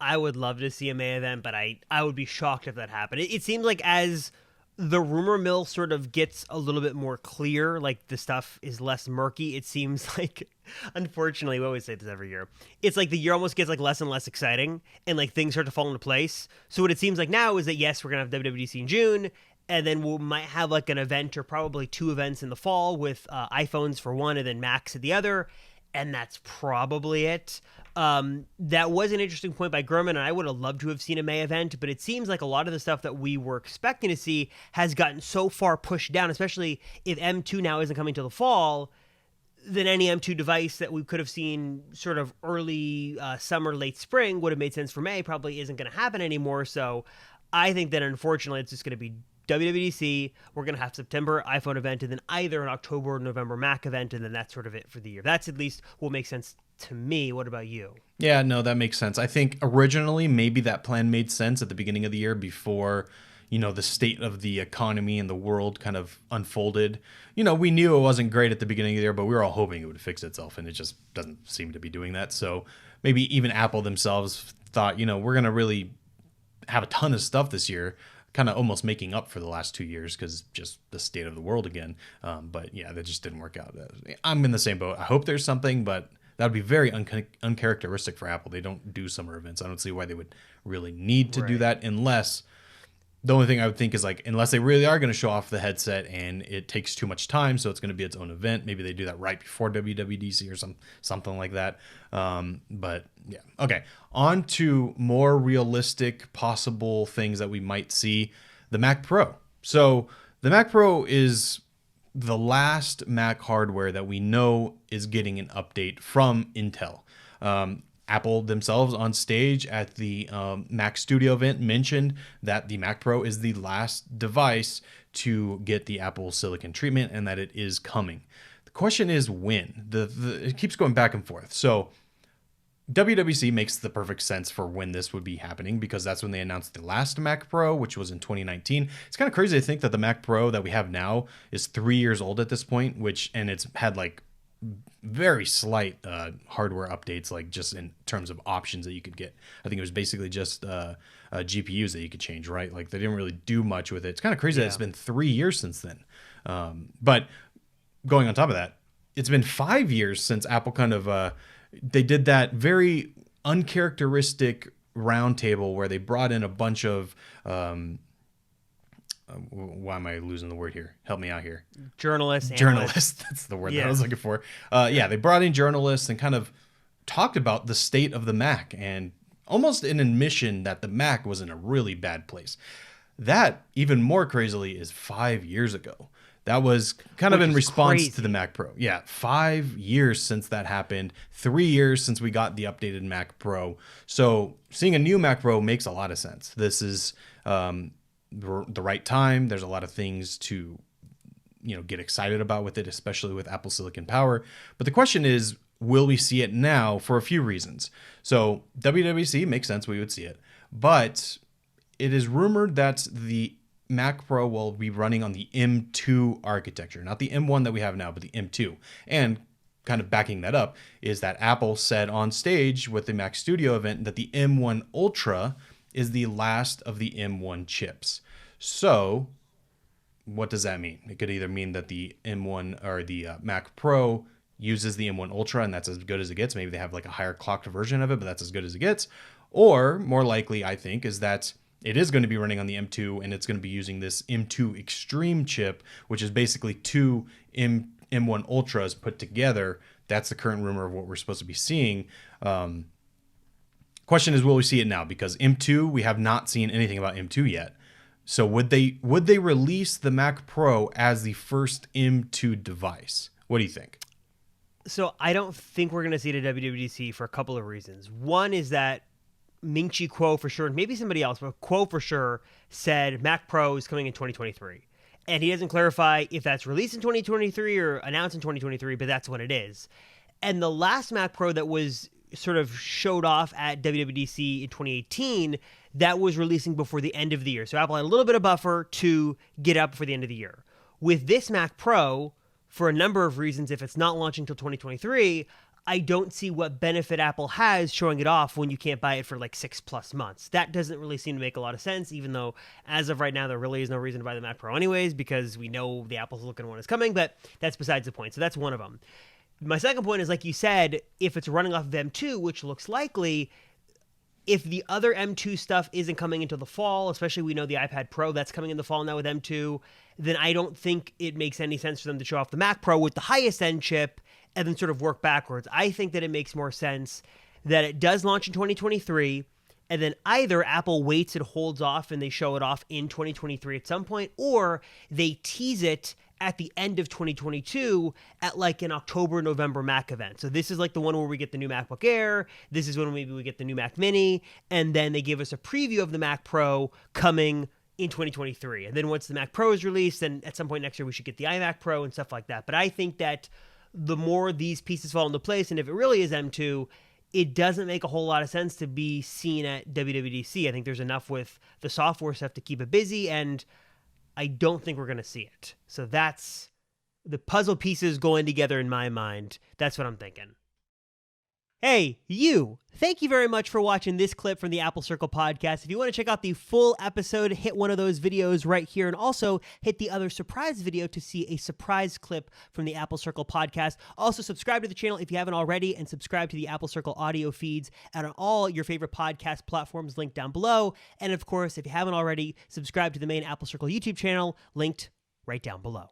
I would love to see a May event, but I would be shocked if that happened. It seems like as the rumor mill sort of gets a little bit more clear, like the stuff is less murky, it seems like, unfortunately, we always say this every year, it's like the year almost gets like less and less exciting, and like things start to fall into place. So what it seems like now is that, yes, we're going to have WWDC in June, and then we might have like an event or probably two events in the fall with iPhones for one and then Macs at the other, and that's probably it. That was an interesting point by Gurman, and I would have loved to have seen a May event, but it seems like a lot of the stuff that we were expecting to see has gotten so far pushed down, especially if M2 now isn't coming till the fall, then any M2 device that we could have seen sort of early summer, late spring would have made sense for May probably isn't going to happen anymore. So I think that unfortunately it's just going to be WWDC, we're going to have September iPhone event, and then either an October or November Mac event, and then that's sort of it for the year. That's at least what makes sense to me. What about you? Yeah, no, that makes sense. I think originally maybe that plan made sense at the beginning of the year before, the state of the economy and the world kind of unfolded. We knew it wasn't great at the beginning of the year, but we were all hoping it would fix itself, and it just doesn't seem to be doing that. So maybe even Apple themselves thought, we're going to really have a ton of stuff this year, kind of almost making up for the last 2 years because just the state of the world again. But yeah, that just didn't work out. I'm in the same boat. I hope there's something, but that would be very uncharacteristic for Apple. They don't do summer events. I don't see why they would really need to do that unless the only thing I would think is like, unless they really are going to show off the headset and it takes too much time, so it's going to be its own event. Maybe they do that right before WWDC or something like that. But yeah. Okay. On to more realistic possible things that we might see. The Mac Pro. So the Mac Pro is the last Mac hardware that we know is getting an update from Intel. Apple themselves on stage at the Mac Studio event mentioned that the Mac Pro is the last device to get the Apple Silicon treatment and that it is coming. The question is when. It keeps going back and forth. So WWDC makes the perfect sense for when this would be happening because that's when they announced the last Mac Pro, which was in 2019. It's kind of crazy to think that the Mac Pro that we have now is 3 years old at this point, and it's had like very slight hardware updates, like just in terms of options that you could get. I think it was basically just GPUs that you could change, right? Like they didn't really do much with it. It's kind of crazy that it's been 3 years since then. But going on top of that, it's been 5 years since Apple kind of they did that very uncharacteristic roundtable where they brought in a bunch of why am I losing the word here? Help me out here. Journalists. That's the word that I was looking for. They brought in journalists and kind of talked about the state of the Mac and almost an admission that the Mac was in a really bad place. That, even more crazily, is 5 years ago. That was kind of in response to the Mac Pro. Yeah, 5 years since that happened. 3 years since we got the updated Mac Pro. So seeing a new Mac Pro makes a lot of sense. This is the right time. There's a lot of things to get excited about with it, especially with Apple Silicon Power. But the question is, will we see it now? For a few reasons. So WWDC makes sense, we would see it, but it is rumored that the Mac Pro will be running on the M2 architecture, not the M1 that we have now, but the M2. And kind of backing that up is that Apple said on stage with the Mac Studio event that the M1 Ultra is the last of the M1 chips. So what does that mean? It could either mean that the M1 or the Mac Pro uses the M1 Ultra and that's as good as it gets. Maybe they have like a higher clocked version of it, but that's as good as it gets. Or more likely, I think, is that it is going to be running on the M2 and it's going to be using this M2 Extreme chip, which is basically two M1 Ultras put together. That's the current rumor of what we're supposed to be seeing. Question is, will we see it now? Because M2, we have not seen anything about M2 yet. So would they release the Mac Pro as the first M2 device? What do you think? So I don't think we're going to see it at WWDC for a couple of reasons. One is that Ming-Chi Kuo for sure, maybe somebody else, but Kuo for sure said Mac Pro is coming in 2023. And he doesn't clarify if that's released in 2023 or announced in 2023, but that's what it is. And the last Mac Pro that was sort of showed off at WWDC in 2018, that was releasing before the end of the year. So Apple had a little bit of buffer to get up before the end of the year. With this Mac Pro, for a number of reasons, if it's not launching until 2023, I don't see what benefit Apple has showing it off when you can't buy it for like 6+ months. That doesn't really seem to make a lot of sense, even though as of right now, there really is no reason to buy the Mac Pro anyways, because we know the Apple's looking one is coming, but that's besides the point. So that's one of them. My second point is, like you said, if it's running off of M2, which looks likely, if the other M2 stuff isn't coming until the fall, especially we know the iPad Pro, that's coming in the fall now with M2, then I don't think it makes any sense for them to show off the Mac Pro with the highest end chip and then sort of work backwards. I think that it makes more sense that it does launch in 2023, and then either Apple waits and holds off and they show it off in 2023 at some point, or they tease it at the end of 2022 at like an October, November Mac event. So this is like the one where we get the new MacBook Air. This is when maybe we get the new Mac Mini. And then they give us a preview of the Mac Pro coming in 2023. And then once the Mac Pro is released, then at some point next year, we should get the iMac Pro and stuff like that. But I think that the more these pieces fall into place, and if it really is M2, it doesn't make a whole lot of sense to be seen at WWDC. I think there's enough with the software stuff to keep it busy, and I don't think we're going to see it. So that's the puzzle pieces going together in my mind. That's what I'm thinking. Hey, you! Thank you very much for watching this clip from the Apple Circle podcast. If you want to check out the full episode, hit one of those videos right here, and also hit the other surprise video to see a surprise clip from the Apple Circle podcast. Also, subscribe to the channel if you haven't already, and subscribe to the Apple Circle audio feeds and on all your favorite podcast platforms linked down below. And of course, if you haven't already, subscribe to the main Apple Circle YouTube channel linked right down below.